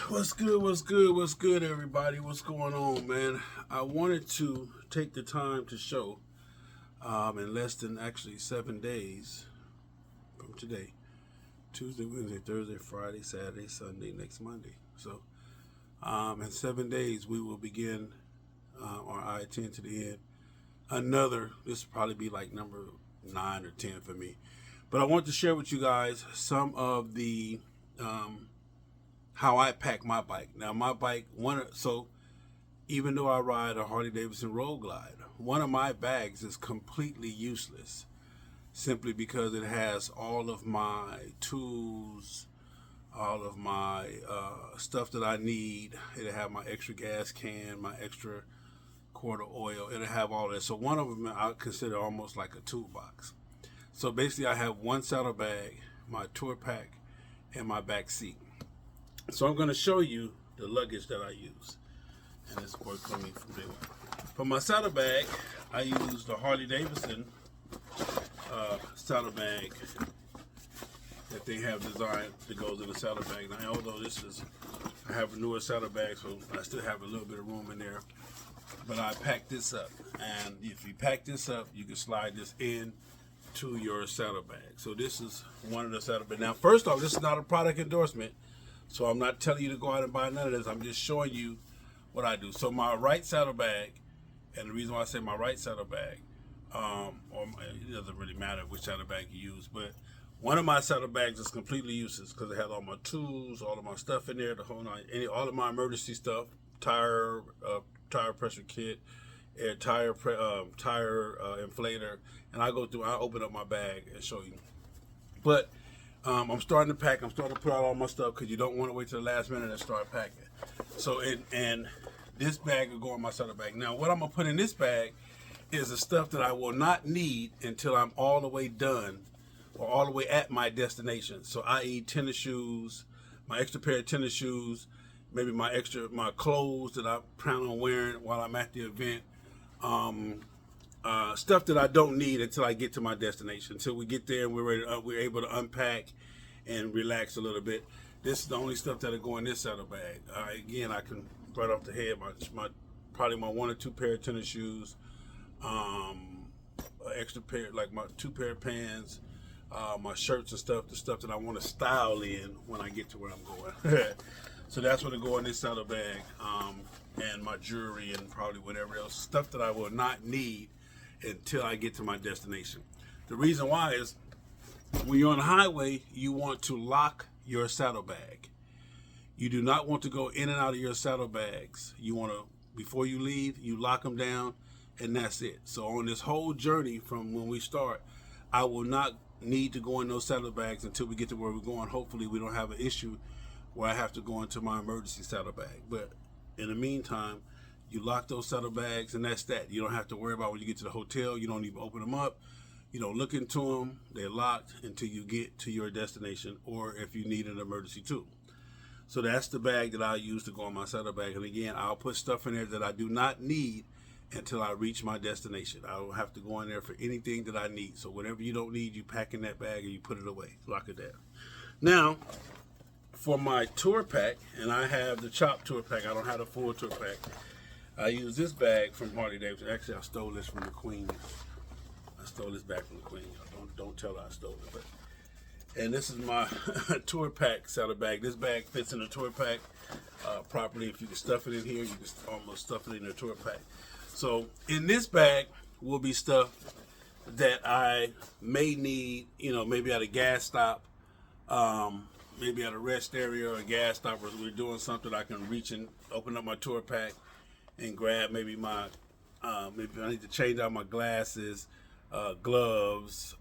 What's good? What's good? What's good, everybody? What's going on, man? I wanted to take the time to show in less than actually 7 days from today, Tuesday, Wednesday, Thursday, Friday, Saturday, Sunday, next Monday. So, in 7 days, we will begin, or I attend to the end, this will probably be like number 9 or 10 for me. But I want to share with you guys some of the how I pack my bike. Now my bike, so even though I ride a Harley Davidson Road Glide, one of my bags is completely useless simply because it has all of my tools, all of my stuff that I need. It'll have my extra gas can, my extra quart of oil. It'll have all that. So one of them I consider almost like a toolbox. So basically I have one saddlebag, my tour pack, and my back seat. So I'm going to show you the luggage that I use, and it's worked for me from day one. For my saddlebag, I use the Harley Davidson saddlebag that they have designed that goes in the saddlebag. Now, although I have a newer saddlebag, so I still have a little bit of room in there. But I packed this up, and if you pack this up, you can slide this in to your saddlebag. So this is one of the saddlebags. Now, first off, this is not a product endorsement. So I'm not telling you to go out and buy none of this. I'm just showing you what I do. So my right saddlebag, and the reason why I say my right saddlebag, it doesn't really matter which saddlebag you use, but one of my saddlebags is completely useless because it has all my tools, all of my stuff in there, all of my emergency stuff, tire pressure kit, tire inflator, and I open up my bag and show you. But I'm starting to pack. I'm starting to put out all my stuff because you don't want to wait till the last minute and start packing. So, and this bag will go in my saddlebag. Now, what I'm going to put in this bag is the stuff that I will not need until I'm all the way done or all the way at my destination. So, i.e. tennis shoes, my extra pair of tennis shoes, maybe my clothes that I plan on wearing while I'm at the event. Stuff that I don't need until I get to my destination. Until we get there and we're able to unpack and relax a little bit. This is the only stuff that'll go in this saddlebag. Again, I can right off the head probably my 1 or 2 pair of tennis shoes, extra pair, like my 2 pair of pants, my shirts and stuff, the stuff that I want to style in when I get to where I'm going. So that's what'll go in this saddlebag, and my jewelry and probably whatever else stuff that I will not need until I get to my destination. The reason why is when you're on the highway, you want to lock your saddlebag. You do not want to go in and out of your saddlebags. You want to, before you leave, you lock them down, and that's it. So on this whole journey from when we start, I will not need to go in those saddlebags until we get to where we're going. Hopefully we don't have an issue where I have to go into my emergency saddlebag. But in the meantime, you lock those saddlebags, and that's that. You don't have to worry about when you get to the hotel. You don't even open them up. You don't look into them. They're locked until you get to your destination, or if you need an emergency tool. So that's the bag that I use to go on my saddlebag. And again, I'll put stuff in there that I do not need until I reach my destination. I don't have to go in there for anything that I need. So whatever you don't need, you pack in that bag and you put it away. Lock it down. Now, for my tour pack, and I have the chopped tour pack. I don't have the full tour pack. I use this bag from Harley Davidson. Actually, I stole this from the Queen. I stole this bag from the Queen. Don't tell her I stole it. And this is my tour pack saddlebag. This bag fits in the tour pack properly. If you can stuff it in here, you can almost stuff it in the tour pack. So in this bag will be stuff that I may need, maybe at a gas stop, maybe at a rest area or a gas stop, or we're doing something, I can reach and open up my tour pack and grab maybe maybe I need to change out my glasses, gloves,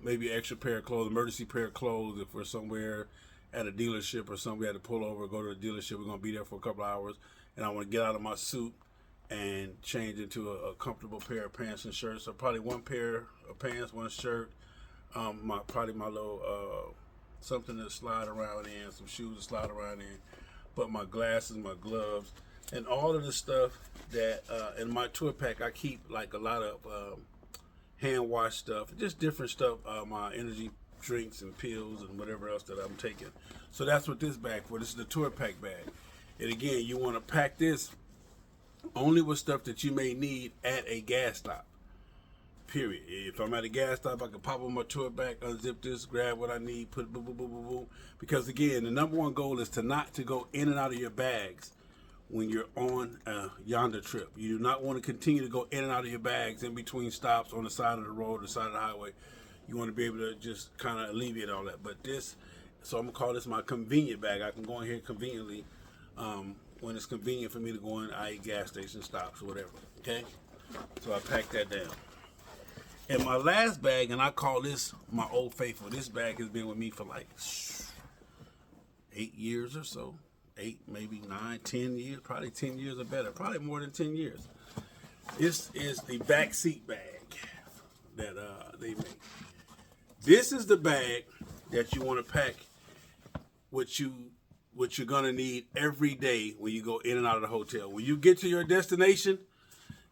maybe an extra pair of clothes, emergency pair of clothes if we're somewhere at a dealership or somewhere had to pull over, go to a dealership. We're going to be there for a couple hours, and I want to get out of my suit and change into a comfortable pair of pants and shirts. So probably 1 pair of pants, 1 shirt, my little something to slide around in, some shoes to slide around in, but my glasses, my gloves, and all of the stuff that in my tour pack. I keep like a lot of hand wash stuff, just different stuff, my energy drinks and pills and whatever else that I'm taking. So that's what this bag for. This is the tour pack bag. And again, you want to pack this only with stuff that you may need at a gas stop. Period. If I'm at a gas stop, I can pop on my tour bag, unzip this, grab what I need, put it boom, boom, boom, boom, boom. Because again, the number one goal is to not to go in and out of your bags when you're on a Yonda trip. You do not want to continue to go in and out of your bags in between stops on the side of the road, the side of the highway. You want to be able to just kind of alleviate all that. But this, so I'm going to call this my convenient bag. I can go in here conveniently when it's convenient for me to go in, i.e. gas station stops or whatever. Okay? So I pack that down. And my last bag, and I call this my Old Faithful. This bag has been with me for like 8 years or so. 8, maybe 9, 10 years. Probably 10 years or better. Probably more than 10 years. This is the Backseat bag that they make. This is the bag that you want to pack what you're going to need every day when you go in and out of the hotel. When you get to your destination,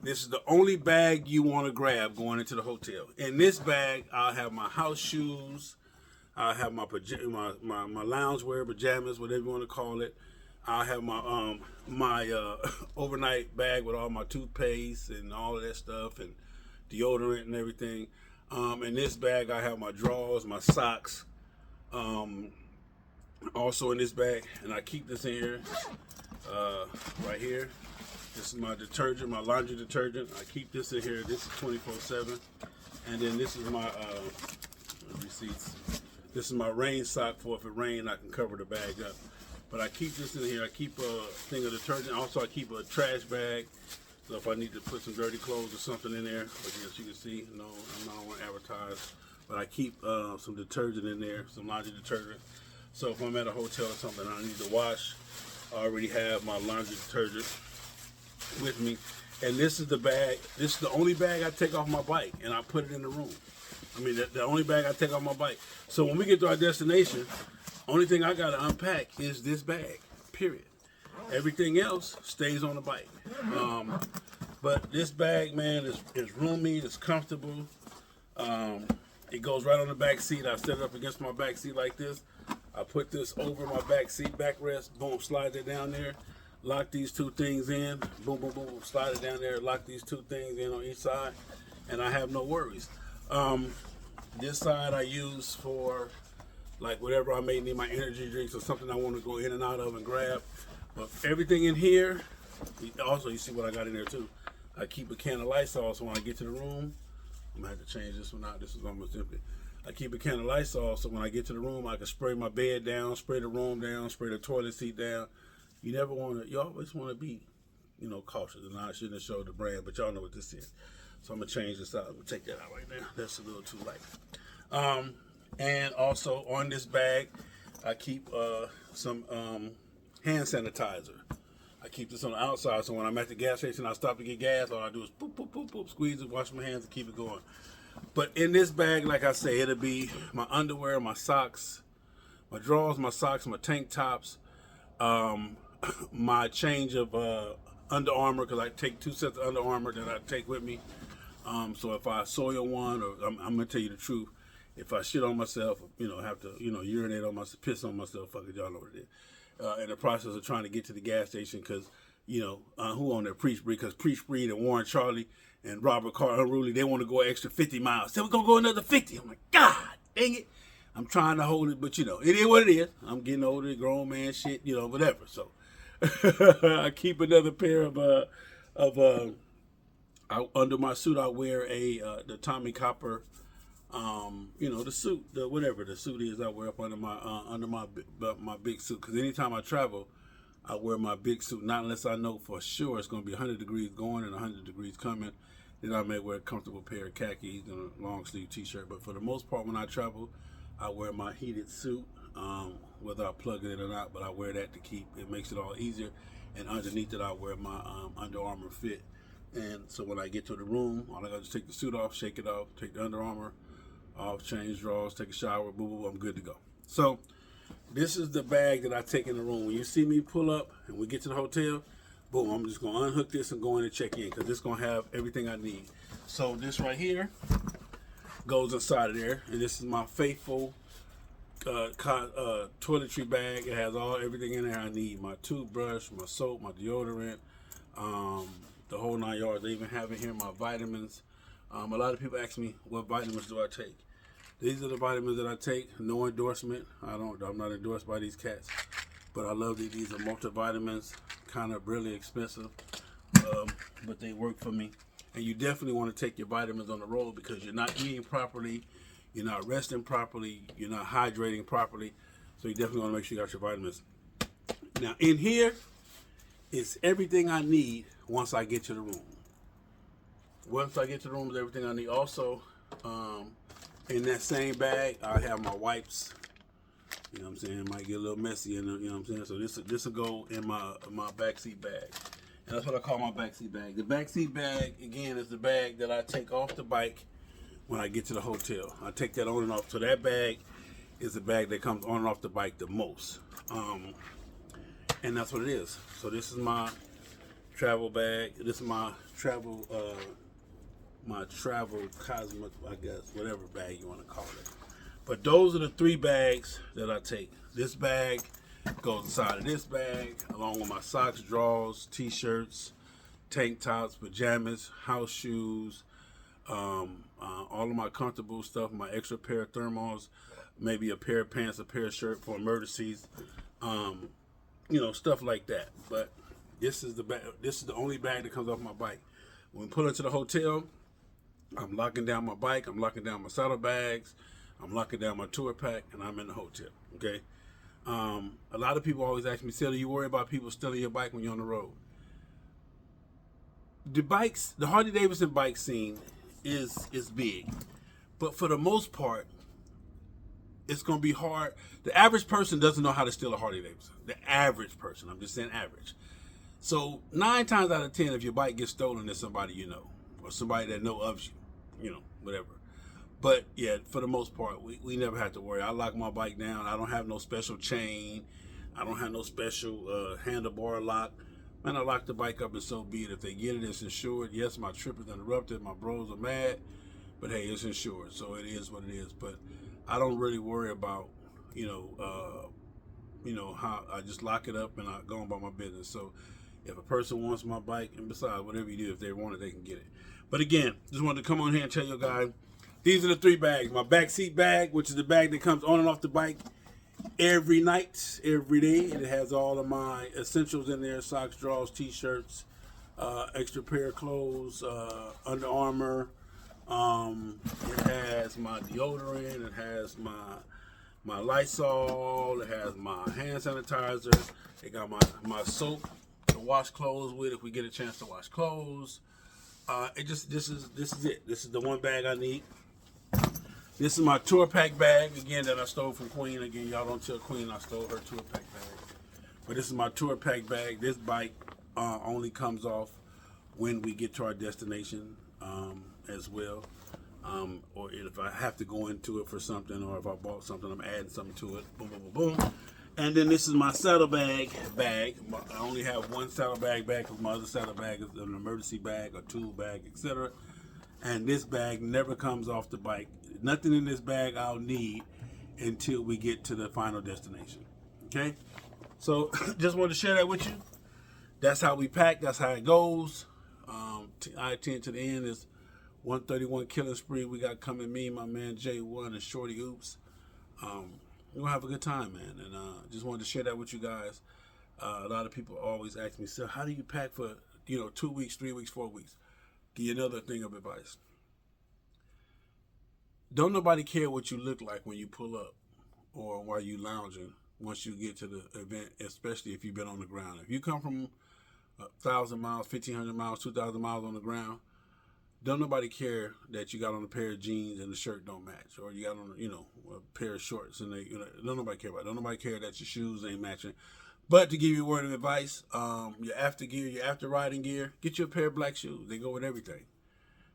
this is the only bag you want to grab going into the hotel. In this bag, I'll have my house shoes. I'll have my loungewear, pajamas, whatever you want to call it. I'll have my overnight bag with all my toothpaste and all of that stuff and deodorant and everything. In this bag, I have my drawers, my socks. Also in this bag, and I keep this in here, right here. This is my detergent, my laundry detergent. I keep this in here. This is 24/7. And then this is my receipts. This is my rain sock for if it rains, I can cover the bag up. But I keep this in here. I keep a thing of detergent. Also, I keep a trash bag. So if I need to put some dirty clothes or something in there, as you can see, no, I don't want to advertise. But I keep some detergent in there, some laundry detergent. So if I'm at a hotel or something I need to wash, I already have my laundry detergent with me. And this is the bag. This is the only bag I take off my bike, and I put it in the room. I mean, the only bag I take off my bike. So when we get to our destination, only thing I got to unpack is this bag, period. Everything else stays on the bike. But this bag, man, is roomy, it's comfortable. It goes right on the back seat. I set it up against my back seat like this. I put this over my back seat backrest, boom, slide it down there. Lock these two things in, boom, boom, boom, slide it down there, lock these two things in on each side, and I have no worries. This side I use for like whatever I may need, my energy drinks or something I want to go in and out of and grab. But everything in here, also you see what I got in there too. I keep a can of Lysol so when I get to the room, I'm gonna have to change this one out. This is almost empty. I keep a can of Lysol so when I get to the room, I can spray my bed down, spray the room down, spray the toilet seat down. You never want to, you always want to be, cautious. And I shouldn't have showed the brand, but y'all know what this is. So I'm going to change this out. I'm going to take that out right now. That's a little too light. And also on this bag, I keep some hand sanitizer. I keep this on the outside, so when I'm at the gas station, I stop to get gas. All I do is boop, boop, boop, boop, squeeze it, wash my hands, and keep it going. But in this bag, like I say, it'll be my underwear, my socks, my drawers, my socks, my tank tops, my change of Under Armour, because I take 2 sets of Under Armour that I take with me. So if I soil one, or I'm going to tell you the truth, if I shit on myself, have to, urinate on myself, piss on myself, fuck it, y'all know what it is. In the process of trying to get to the gas station, because, who on there? Preach Breed, because Preach Breed and Warren Charlie and Robert Carr Unruly, they want to go extra 50 miles. So we're going to go another 50. I'm like, God dang it. I'm trying to hold it, but it is what it is. I'm getting older, grown man shit, whatever. So I keep another pair of under my suit. I wear the Tommy Copper, the suit, whatever the suit is. I wear up under my big suit, because anytime I travel, I wear my big suit. Not unless I know for sure it's going to be 100 degrees going and 100 degrees coming. Then I may wear a comfortable pair of khakis and a long sleeve t-shirt. But for the most part, when I travel, I wear my heated suit, whether I plug it in or not, but I wear that to keep, it makes it all easier. And underneath it, I wear my Under Armour fit. And so when I get to the room, all I got to is take the suit off, shake it off, take the Under Armour off, change drawers, take a shower, boo, boo, boo, I'm good to go. So this is the bag that I take in the room. When you see me pull up and we get to the hotel, boom, I'm just going to unhook this and go in and check in, because it's going to have everything I need. So this right here goes inside of there, and this is my faithful toiletry bag. It has everything in there I need. My toothbrush, my soap, my deodorant, the whole 9 yards. They even have in here my vitamins. A lot of people ask me, what vitamins do I take? These are the vitamins that I take. No endorsement. I'm not endorsed by these cats, but I love these. These are multivitamins. Kind of really expensive, but they work for me. And you definitely want to take your vitamins on the road because you're not eating properly, you're not resting properly, you're not hydrating properly. So you definitely want to make sure you got your vitamins. Now in here is everything I need once I get to the room. Once I get to the room is everything I need. Also, in that same bag, I have my wipes. You know what I'm saying? It might get a little messy in there, you know what I'm saying? So this will go in my backseat bag. And that's what I call my backseat bag. The backseat bag, again, is the bag that I take off the bike when I get to the hotel. I take that on and off. So that bag is the bag that comes on and off the bike the most. And that's what it is. So this is my travel bag. This is my travel cosmic, I guess, whatever bag you want to call it. But those are the 3 bags that I take. This bag goes inside of this bag, along with my socks, drawers, t-shirts, tank tops, pajamas, house shoes, all of my comfortable stuff, my extra pair of thermals, maybe a pair of pants, a pair of shirts for emergencies, stuff like that. But this is the bag. This is the only bag that comes off my bike. When we pull into the hotel, I'm locking down my bike, I'm locking down my saddlebags, I'm locking down my tour pack, and I'm in the hotel, okay? A lot of people always ask me, "Sally, you worry about people stealing your bike when you're on the road?" The Harley Davidson bike scene is big, but for the most part, it's going to be hard. The average person doesn't know how to steal a Harley Davidson. The average person, I'm just saying average. So 9 times out of 10, if your bike gets stolen, there's somebody you know, or somebody that know of you, whatever. But yeah, for the most part, we never have to worry. I lock my bike down. I don't have no special chain. I don't have no special handlebar lock. Man, I lock the bike up and so be it. If they get it, it's insured. Yes, my trip is interrupted. My bros are mad. But hey, it's insured. So it is what it is. But I don't really worry about, how I just lock it up and I go on about my business. So if a person wants my bike, and besides, whatever you do, if they want it, they can get it. But again, just wanted to come on here and tell you guys, these are the 3 bags. My backseat bag, which is the bag that comes on and off the bike every night, every day. It has all of my essentials in there: socks, drawers, t-shirts, extra pair of clothes, Under Armour. It has my deodorant. It has my Lysol. It has my hand sanitizer. It got my soap to wash clothes with if we get a chance to wash clothes. This is it. This is the one bag I need. This is my tour pack bag, again, that I stole from Queen. Again, y'all don't tell Queen I stole her tour pack bag. But this is my tour pack bag. This bike only comes off when we get to our destination as well. Or if I have to go into it for something, or if I bought something, I'm adding something to it. Boom, boom, boom, boom. And then this is my saddlebag bag. I only have one saddlebag bag because my other saddlebag is an emergency bag, a tool bag, etc. And this bag never comes off the bike. Nothing in this bag I'll need until we get to the final destination. Okay? So just wanted to share that with you. That's how we pack. That's how it goes. I-10 to the end is 131 Killing Spree. We got coming me, my man J1, and Shorty Oops. We're gonna have a good time, man, and just wanted to share that with you guys. A lot of people always ask me, so how do you pack for 2 weeks, 3 weeks, 4 weeks? Give you another thing of advice. Don't nobody care what you look like when you pull up or while you lounging once you get to the event, especially if you've been on the ground. If you come from 1,000 miles, 1,500 miles, 2,000 miles on the ground, don't nobody care that you got on a pair of jeans and the shirt don't match, or you got on a pair of shorts and they don't nobody care about it. Don't nobody care that your shoes ain't matching. But to give you a word of advice, your after gear, your after riding gear, get you a pair of black shoes. They go with everything.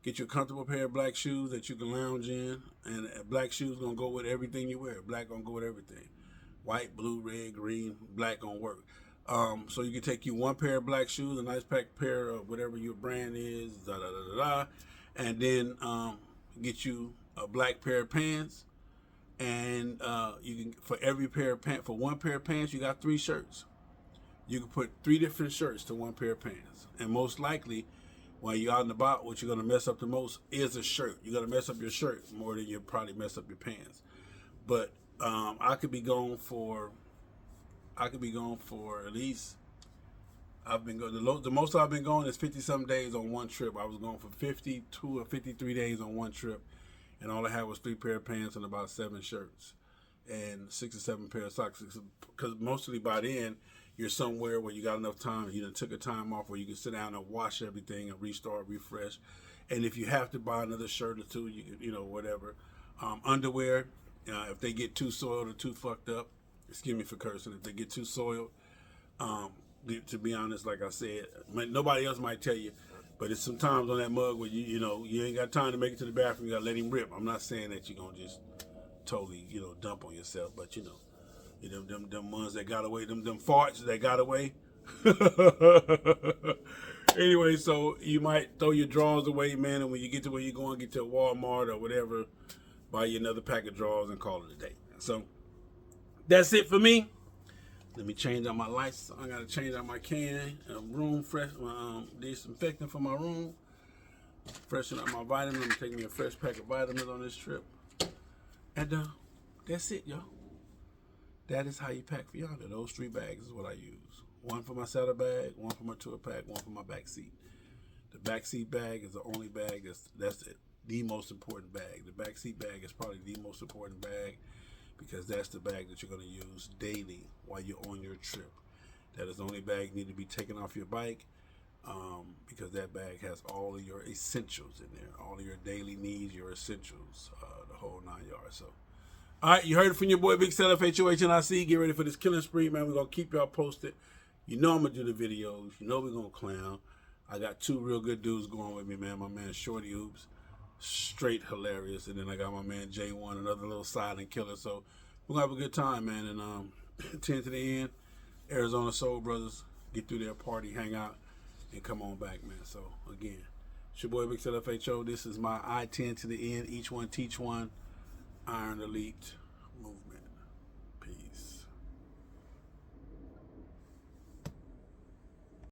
Get you a comfortable pair of black shoes that you can lounge in, and black shoes gonna go with everything you wear. Black gonna go with everything. White, blue, red, green, black gonna work. So you can take you one pair of black shoes, a nice pair of whatever your brand is, and then get you a black pair of pants, and you can, for every pair of pants, for one pair of pants, you got 3 shirts. You can put 3 different shirts to one pair of pants, and most likely, when you're out and about, what you're gonna mess up the most is a shirt. You're gonna mess up your shirt more than you probably mess up your pants. But I could be gone for at least. I've been going. The most I've been going is 50-some days on one trip. I was going for 52 or 53 days on one trip, and all I had was 3 pair of pants and about 7 shirts, and 6 or 7 pair of socks. Because mostly by then you're somewhere where you got enough time. You done took a time off where you can sit down and wash everything and restart, refresh. And if you have to buy another shirt or 2, you know, whatever. Underwear, if they get too soiled or too fucked up, excuse me for cursing. If they get too soiled. To be honest, like I said, nobody else might tell you, but it's sometimes on that mug where you know you ain't got time to make it to the bathroom. You gotta let him rip. I'm not saying that you're gonna just totally dump on yourself, but them ones that got away, them farts that got away. Anyway, so you might throw your drawers away, man, and when you get to where you're going, get to a Walmart or whatever, buy you another pack of drawers and call it a day. So that's it for me. Let me change out my lights. I gotta change out my can, room fresh, disinfectant for my room. Freshen up my vitamins. I'm taking me a fresh pack of vitamins on this trip. And that's it, y'all. That is how you pack for Yonda. Those 3 bags is what I use. 1 for my saddlebag, 1 for my tour pack, 1 for my backseat. The backseat bag is the only bag that's the most important bag. The backseat bag is probably the most important bag, because that's the bag that you're going to use daily while you're on your trip. That is the only bag you need to be taken off your bike, because that bag has all of your essentials in there, all of your daily needs, your essentials, the whole 9 yards. So, all right, you heard it from your boy Big Sell FHOHNIC. Get ready for this killing spree, man. We're going to keep y'all posted. You know I'm going to do the videos. You know we're going to clown. I got 2 real good dudes going with me, man. My man Shorty Hoops, straight hilarious, and then I got my man J1, another little silent killer. So we're gonna have a good time, man. And 10 to the end, Arizona Soul Brothers, get through their party, hang out, and come on back, man. So again, it's your boy Big Sell FHO. This is my I-10 to the end, each one teach one, Iron Elite movement.